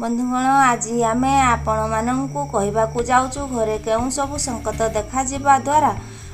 बंधुगण आज आमे आपण माननकु कहिबाकु जाउछु घरे केउ सब संकट देखा जिबा द्वारा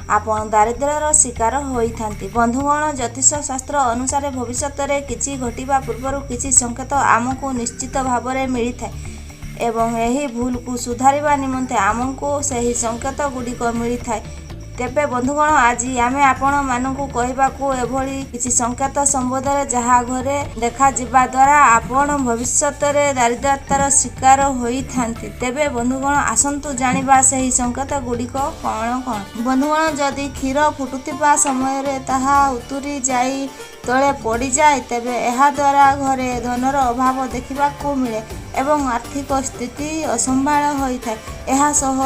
आपण दारिद्र्यर शिकार होइथांती। बंधुगण ज्योतिष शास्त्र अनुसार भविष्य रे किछि घटिबा पूर्वरु किछि संकेत आमको निश्चित भाबरे मिली थाए एवं एही भूल को सुधारिबा निमंते आमको सही संकेत गुडिक मिली थाए। तेबे बंधुगण आज आमे आपण मानकु कहिबाकु एभली किछि संकेत संबोधरे जहा घरे देखा जिबा द्वारा आपण भविष्य रे दारिद्र्यतार शिकार होइथांती। तेबे बंधुगण आसंतु जानिबा सही संकेत गुडिक कोन कोन। बंधुगण जदि क्षीर फुटुतिबा समय रे ताहा उतुरी जाई तळे पड़ी जाए तेबे एहा द्वारा घरे धनर अभाव देखिबाकु मिले एवं आर्थिक स्थिति असंभाळ होइथाय। एहा सह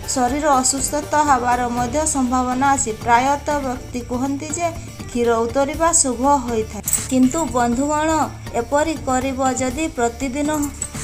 शरीर असुस्थता हबार मध्य संभावना अछि। प्रायतः व्यक्ति कहती जे क्षीर उतरिबा शुभ होइथाय, किंतु बंधुगण एपरि करिब जदि प्रतिदिन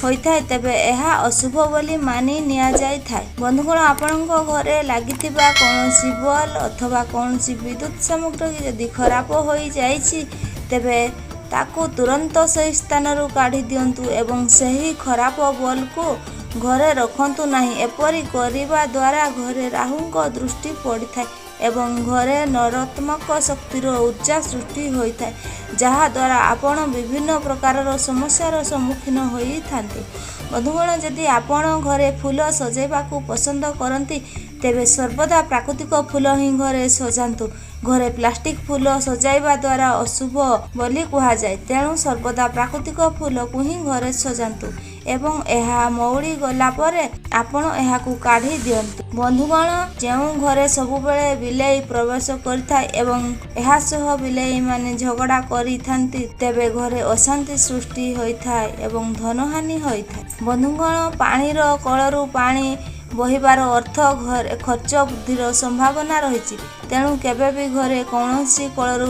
होइथाय तेबे एहा अशुभ बोली मानि निया जाइथाय। बंधुगण आपणक घरे लागिथिबा कोनोसी बल्ब अथवा कोनोसी विद्युत सामग्री जदि खराब होई जाइछि तेबे ताकू तुरंत सही स्थानरू काढ़ी दियंतु एवं सही खराब बल्ब को घरे रखंतु नहीं। एपरि करिबा द्वारा घरे राहुंक दृष्टि पड़िथाय एवं घरे नकारात्मक शक्तिर ऊर्जा सृष्टि होइथाय, जहा द्वारा आपण विभिन्न प्रकार समस्यार सम्मुखीन होइथांती। बंधुगण जदि आपण घरे फूल सजाइबाकू पसंद करती तेबे सर्वदा प्राकृतिक फूल ही घरे सजातु। घरे प्लास्टिक फूल सजाइबा द्वारा अशुभ बोली कहा जाए, तेणु सर्वदा प्राकृतिक फूल को ही घरे सजातु एवं एहा मौड़ी गला परे आपण एहाकू काढ़ी दियंतु। बंधुगण जेउ घरे सबुबेले बिलेई प्रवेश करिथाय एवं एहा सह बिलेई माने झगड़ा करिथांती तेबे घरे अशांति सृष्टि होइथाय एवं धनहानि होइथाय। बंधुगण पानीर कलरू पानी बहिबार अर्थ घरे खर्च बुद्धिर संभावना रही, तेणु केबे भी घरे कौनसी कलरू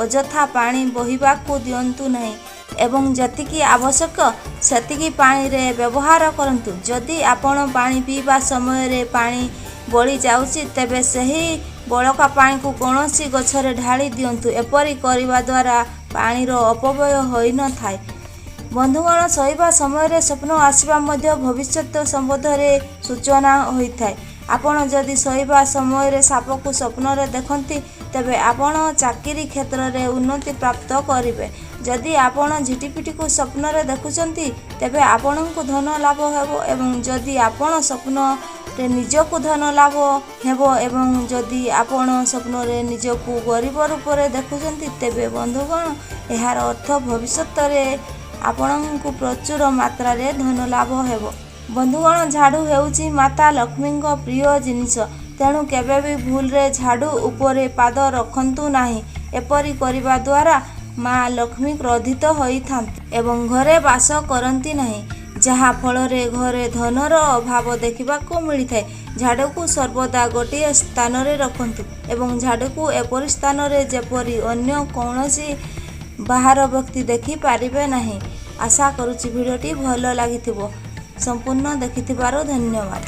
अजथा पानी बहिबाकू दियंतु नहीं एवं जतिकी आवश्यक सेतिकी पानी रे व्यवहार करंतु। जदि आपण पानी पीबा समय रे पानी बड़ी जाउची तेबे सही बळका पानी को कौनसी गछरे ढाली दियंतु। एपरि करिबा द्वारा पानी रो अपव्यय होई न थाए। बंधुगण शोइबा समय रे स्वप्न आसीबा मध्य भविष्य संबंध रे सूचना होइथाय। आपण जदि शोइबा समय रे साप को स्वप्न रे देखंती तेबे आपण चाकरी क्षेत्र रे उन्नति प्राप्त करिवे। जदि आपण झिटिपिटी को स्वप्न रे देखुचंती तेबे आपण को धन लाभ हेबो एवं जदि आपण स्वप्न रे निजको धन लाभ हेबो एवं जदि आपण स्वप्न रे निजको गरीब रूप रे देखुचंती तेबे बंधुगण एहार अर्थ भविष्य रे आपण को प्रचुर मात्रा रे धन लाभ हेबो। बंधुगण झाड़ू हेउची माता लक्ष्मी प्रिय जिनिस, तेणु केबे भी भूल रे झाड़ू उपरे पाद रखंतु नाही। एपरि करिबा द्वारा माँ लक्ष्मी क्रोधित होइथांती एवं घरे वास करंती नहीं, जहा फल रे घरे धनर अभाव देखिबाकू मिलिथाय। झाड़ू को सर्वदा गोटे स्थान रे रखंतु एवं झाड़ू को एपरि स्थान रे जेपरि अन्य कौनसी बाहर व्यक्ति देखि पारिबे नहीं। आशा करूची भिडियोटी भल लागिथिबो। संपूर्ण देखिथिबारो धन्यवाद।